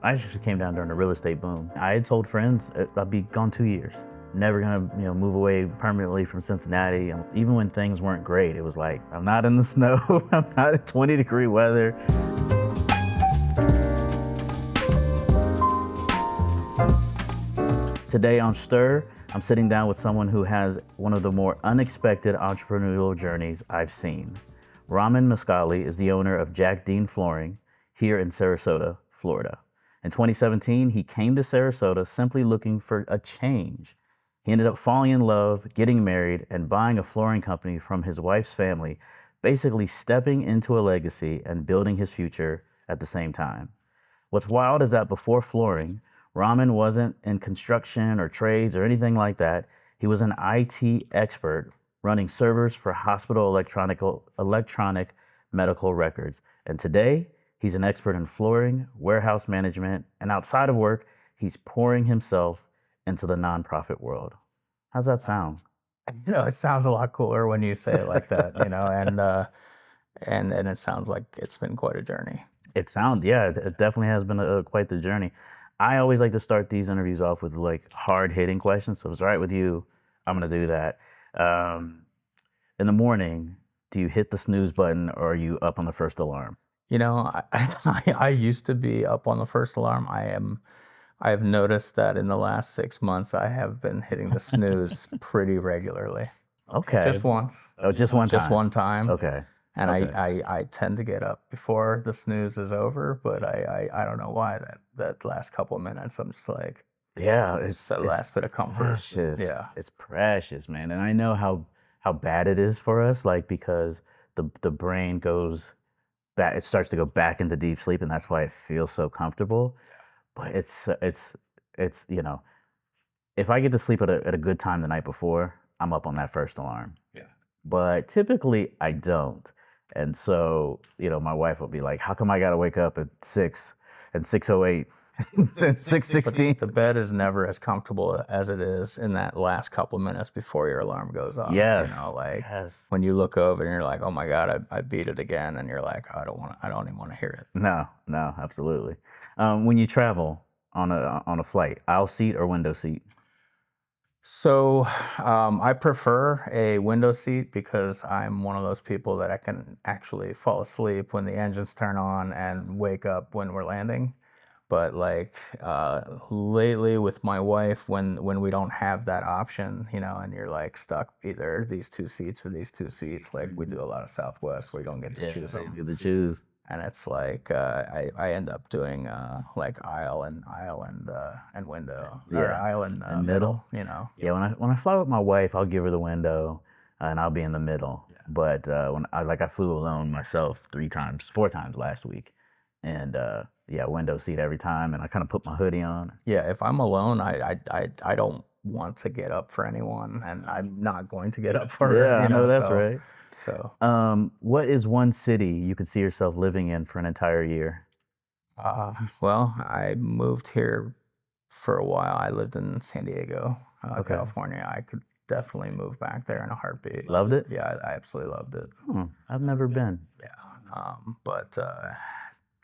I just came down during the real estate boom. I had told friends I'd be gone 2 years. Never gonna, move away permanently from Cincinnati. And even when things weren't great, it was like, I'm not in the snow, I'm not in 20-degree weather. Today on Stir, I'm sitting down with someone who has one of the more unexpected entrepreneurial journeys I've seen. Ramin Mesghali is the owner of Jack Dean Flooring here in Sarasota, Florida. In 2017, he came to Sarasota simply looking for a change. He ended up falling in love, getting married, and buying a flooring company from his wife's family, basically stepping into a legacy and building his future at the same time. What's wild is that before flooring, Ramin wasn't in construction or trades or anything like that. He was an IT expert running servers for hospital electronic medical records. And today, he's an expert in flooring, warehouse management, and outside of work, he's pouring himself into the nonprofit world. How's that sound? It sounds a lot cooler when you say it like that, and it sounds like it's been quite a journey. It definitely has been quite the journey. I always like to start these interviews off with like hard-hitting questions. So if it's all right with you, I'm gonna do that. In the morning, do you hit the snooze button or are you up on the first alarm? I used to be up on the first alarm. I have noticed that in the last 6 months, I have been hitting the snooze pretty regularly. Okay. Just once. Oh, just one time. Just one time. Okay. And Okay. I tend to get up before the snooze is over, but I don't know why that last couple of minutes, I'm just like, Yeah, it's the last bit of comfort. precious. Yeah. It's precious, man. And I know how bad it is for us, like because the brain goes back, it starts to go back into deep sleep, and that's why it feels so comfortable. But it's if I get to sleep at a good time the night before, I'm up on that first alarm. Yeah. But typically I don't. And so, my wife will be like, how come I got to wake up at 6 and 6:08 and 6:16? The bed is never as comfortable as it is in that last couple of minutes before your alarm goes off. Yes. Yes. When you look over and you're like, oh my God, I beat it again. And you're like, I don't even want to hear it. No, absolutely. When you travel on a flight, aisle seat or window seat? So I prefer a window seat because I'm one of those people that I can actually fall asleep when the engines turn on and wake up when we're landing. But lately with my wife, when we don't have that option, and you're like stuck either these two seats or these two seats, like we do a lot of Southwest where you don't get to choose them. You get to choose. And it's like I end up doing like aisle and window, or aisle and middle. Yeah, when I fly with my wife, I'll give her the window, and I'll be in the middle. Yeah. But when I flew alone myself 4 times last week, and window seat every time, and I kind of put my hoodie on. Yeah, if I'm alone, I don't want to get up for anyone, and I'm not going to get up for her. Yeah, I know that's right. So, what is one city you could see yourself living in for an entire year? Well, I moved here for a while. I lived in San Diego, Okay. California. I could definitely move back there in a heartbeat. Loved it? Yeah, I absolutely loved it. I've never been. Yeah, but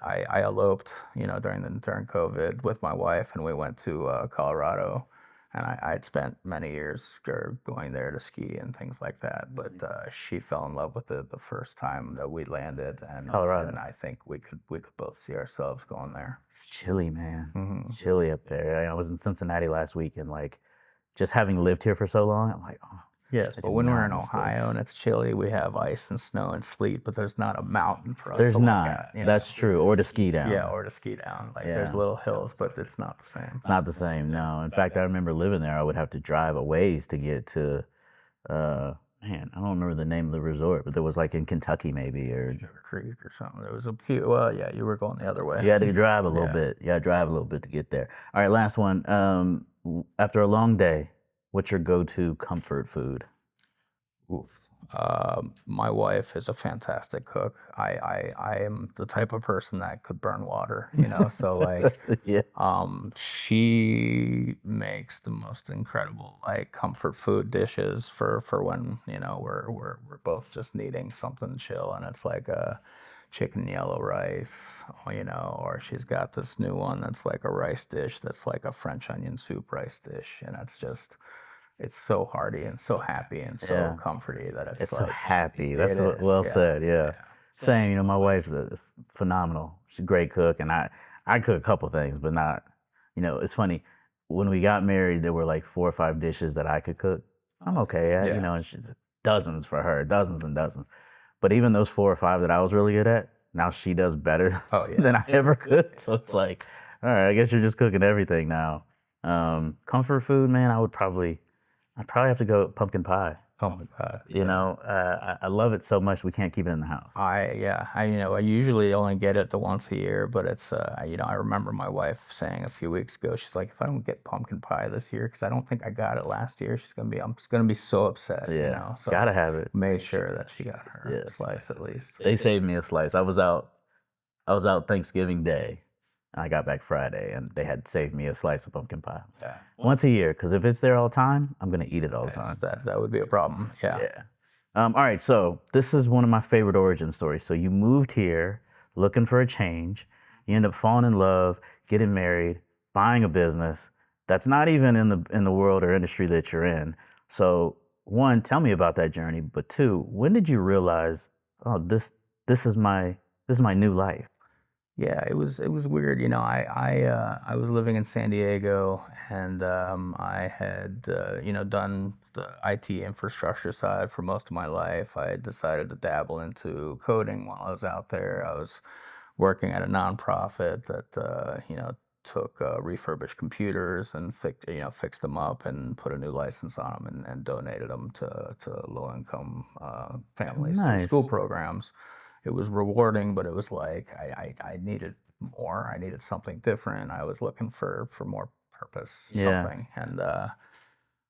I eloped, during COVID with my wife, and we went to Colorado. And I'd spent many years going there to ski and things like that. But she fell in love with it the first time that we landed, and Colorado. And I think we could both see ourselves going there. It's chilly, man. Mm-hmm. It's chilly up there. I was in Cincinnati last week, and just having lived here for so long, I'm like, oh. Yes, but when we're in Ohio and it's chilly, we have ice and snow and sleet, but there's not a mountain for us to look at. That's true. Or to ski down. Yeah, or to ski down. There's little hills, but it's not the same. It's not the same, no. In fact, I remember living there, I would have to drive a ways to get to, I don't remember the name of the resort, but there was in Kentucky maybe, or Sugar Creek or something. There was a few, well, yeah, you were going the other way. You had to drive a little bit. You had to drive a little bit to get there. All right, last one. After a long day, what's your go-to comfort food? Oof. My wife is a fantastic cook. I am the type of person that could burn water, so Yeah. She makes the most incredible comfort food dishes for when we're both just needing something chill, and it's chicken yellow rice, or she's got this new one that's like a rice dish that's like a French onion soup rice dish, and it's so hearty and so happy and so Yeah. comforty that it's It's so like happy. That's it is, well yeah, said. Yeah. yeah. Same. My wife's phenomenal. She's a great cook, and I cook a couple things, but not. It's funny. When we got married, there were like 4 or 5 dishes that I could cook. I'm okay at. Yeah. And dozens for her, dozens and dozens. But even those 4 or 5 that I was really good at, now she does better Oh yeah. than I ever could. So it's like, all right, I guess you're just cooking everything now. Comfort food, man. I'd probably have to go pumpkin pie. Oh my God. I love it so much we can't keep it in the house. I usually only get it the once a year, but it's I remember my wife saying a few weeks ago, she's like, if I don't get pumpkin pie this year, because I don't think I got it last year, I'm just gonna be so upset. Yeah, So gotta have it. made sure that she got her Yeah. slice at least. They saved me a slice. I was out Thanksgiving Day, and I got back Friday, and they had saved me a slice of pumpkin pie. Yeah. Once a year, because if it's there all the time, I'm gonna eat it all the time. That would be a problem. Yeah. Yeah. All right, so this is one of my favorite origin stories. So you moved here looking for a change. You end up falling in love, getting married, buying a business that's not even in the world or industry that you're in. So one, tell me about that journey. But two, when did you realize, oh, this is my new life? Yeah, it was weird. I was living in San Diego, and I had done the IT infrastructure side for most of my life. I had decided to dabble into coding while I was out there. I was working at a nonprofit that took refurbished computers and fixed them up and put a new license on them and donated them to low income families through school Nice. programs. It was rewarding, but it was like I needed more. I needed something different. I was looking for more purpose, Yeah. something. And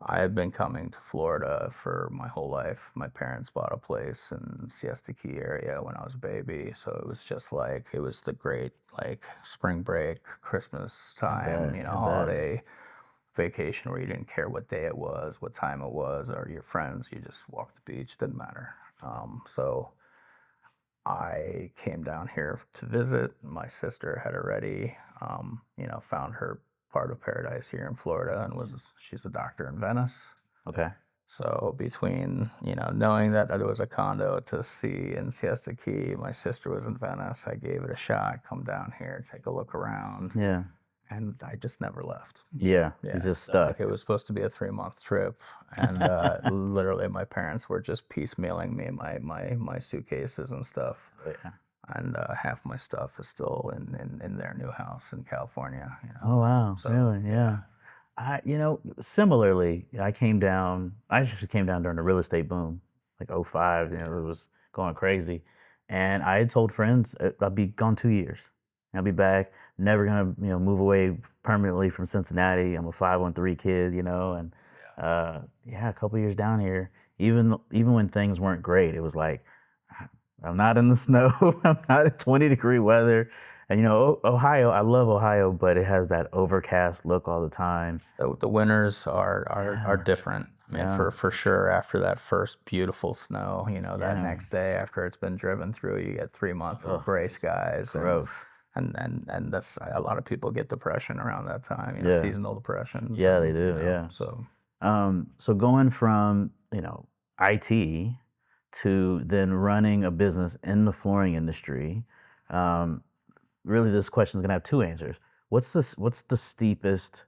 I had been coming to Florida for my whole life. My parents bought a place in Siesta Key area when I was a baby, so it was just like it was the great like spring break, Christmas time, bet. I bet. holiday vacation where you didn't care what day it was, what time it was, or your friends. You just walked the beach. Didn't matter. So I came down here to visit. My sister had already, found her part of paradise here in Florida, and she's a doctor in Venice. Okay. So between knowing that there was a condo to see in Siesta Key, my sister was in Venice. I gave it a shot. Come down here, take a look around, Yeah. and I just never left. Yeah. Yeah, It's just stuck. it was supposed to be a 3-month trip, and literally my parents were just piecemealing me my suitcases and stuff, Yeah. and half my stuff is still in their new house in California. Oh wow, So, really? Yeah. Similarly, I came down. I actually came down during the real estate boom, like '05. It was going crazy, and I had told friends I'd be gone 2 years. I'll be back. Never gonna move away permanently from Cincinnati. I'm a 513 kid, and a couple years down here. Even when things weren't great, it was like I'm not in the snow. I'm not in 20-degree weather. And Ohio, I love Ohio, but it has that overcast look all the time. the winters are different. I mean, Yeah. for sure, after that first beautiful snow, that Yeah. next day after it's been driven through, you get 3 months of Ugh, gray skies, gross. and that's a lot of people get depression around that time. Yeah. Seasonal depression. Yeah, they do. Yeah. So going from IT to then running a business in the flooring industry, really this question is going to have two answers. What's the steepest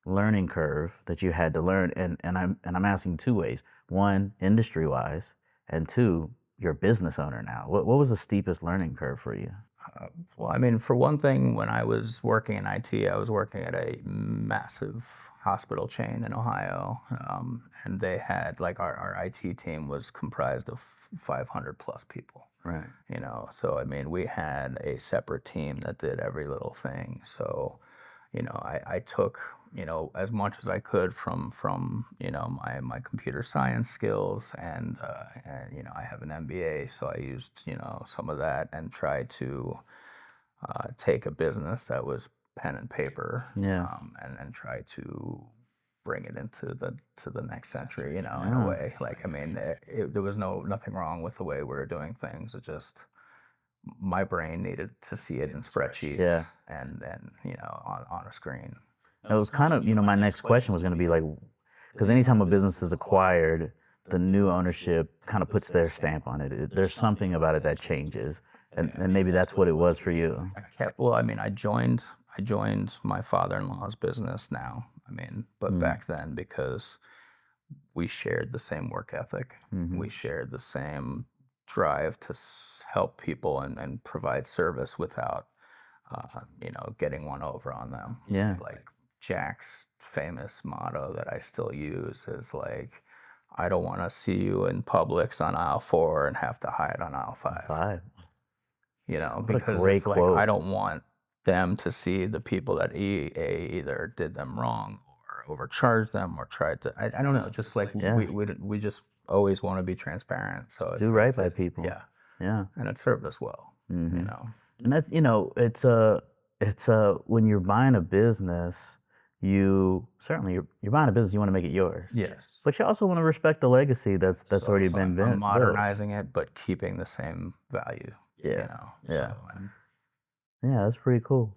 learning curve that you had to learn? And I'm asking two ways. One, industry wise, and two, you're a business owner now. What was the steepest learning curve for you? Well, I mean, for one thing, when I was working in IT, I was working at a massive hospital chain in Ohio, and they had like our IT team was comprised of 500 plus people. Right. So I mean, we had a separate team that did every little thing. So, I took as much as I could from my computer science skills, and I have an MBA, so I used some of that and tried to take a business that was pen and paper, Yeah. and try to bring it into the next century, in a Yeah. way. Like, I mean, there was nothing wrong with the way we were doing things. It just my brain needed to see it in spreadsheets Yeah. and on a screen. It was kind of, my next question was going to be like, because anytime a business is acquired, the new ownership kind of puts their stamp on it. There's something about it that changes, and maybe that's what it was for you. Well, I mean, I joined my father-in-law's business now. I mean, but back then, because we shared the same work ethic, we shared the same drive to help people and provide service without, getting one over on them. Yeah. Like Jack's famous motto that I still use is like, I don't want to see you in Publix on aisle 4 and have to hide on aisle 5. 5. Because great it's like, quote. I don't want them to see the people that either did them wrong or overcharged them or tried to, I don't know, just like Yeah. we just always want to be transparent. So Do right by people. Yeah. Yeah. And it served us well, And that's, it's when you're buying a business, you're buying a business, you want to make it yours. Yes. But you also want to respect the legacy that's already So been I'm built. modernizing it, but keeping the same value. Yeah. Yeah. So, Yeah, that's pretty cool.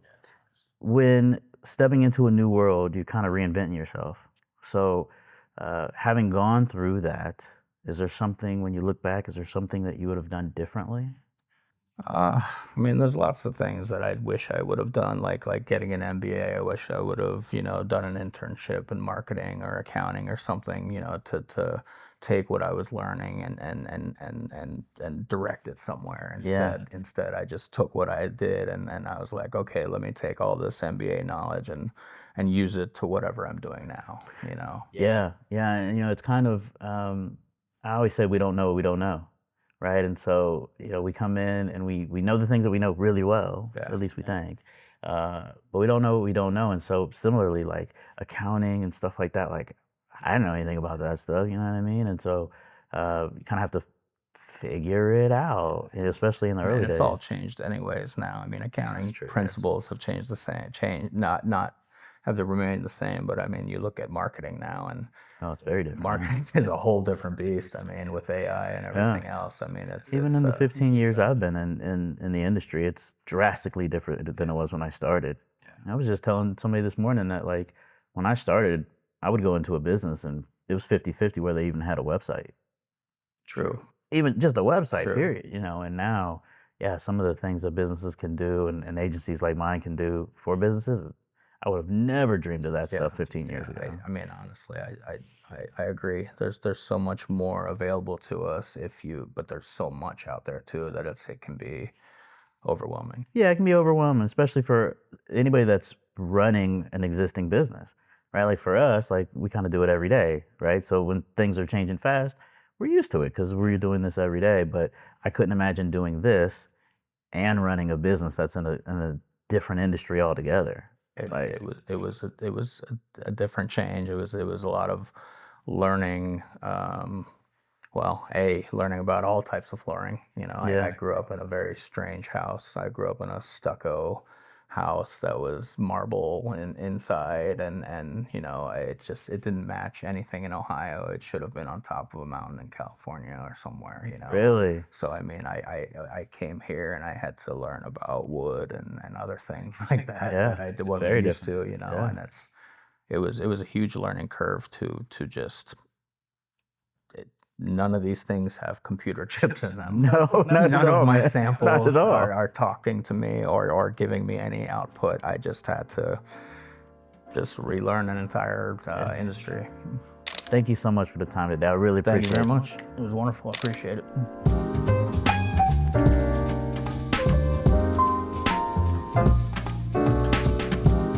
When stepping into a new world, you kind of reinvent yourself. So, having gone through that, is there something, when you look back, is there something that you would have done differently? I mean, there's lots of things that I wish I would have done, like getting an MBA. I wish I would have, done an internship in marketing or accounting or something, to take what I was learning and direct it somewhere. Instead, I just took what I did and I was like, okay, let me take all this MBA knowledge and use it to whatever I'm doing now. Yeah, yeah, and it's kind of, I always say we don't know what we don't know, right? And so, we come in and we know the things that we know really well, Yeah. at least we think, but we don't know what we don't know. And so similarly, like accounting and stuff like that, like I didn't know anything about that stuff, you know what I mean? And so you kind of have to figure it out, especially in the early days. It's all changed anyways now. I mean, accounting principles have changed the same, not have they remained the same, but I mean, you look at marketing now and Oh, it's very different. marketing is a whole different beast. I mean, with AI and everything else. I mean, Even in the 15 years I've been in the industry, it's drastically different than it was when I started. I was just telling somebody this morning that, like, when I started, I would go into a business and it was 50-50 where they even had a website. True. Even just a website, True. period. And now, yeah, some of the things that businesses can do and agencies like mine can do for businesses, I would have never dreamed of that stuff 15 years ago. I mean, honestly, I agree. There's so much more available to us but there's so much out there too that it can be overwhelming. Yeah, it can be overwhelming, especially for anybody that's running an existing business, right? Like for us, like we kind of do it every day, right? So when things are changing fast, we're used to it because we're doing this every day. But I couldn't imagine doing this and running a business that's in a different industry altogether. It was a different change. It was a lot of learning. Learning about all types of flooring. I grew up in a very strange house. I grew up in a stucco house that was marble inside, and it didn't match anything in Ohio. It should have been on top of a mountain in California or somewhere. Really? So I mean, I came here and I had to learn about wood and other things like that that I wasn't used to. And it was a huge learning curve to just. None of these things have computer chips in them. No, none of my man. samples are talking to me or giving me any output. I just had to relearn an entire industry. Thank you so much for the time today. I really appreciate it. Thank you very much. It was wonderful. I appreciate it.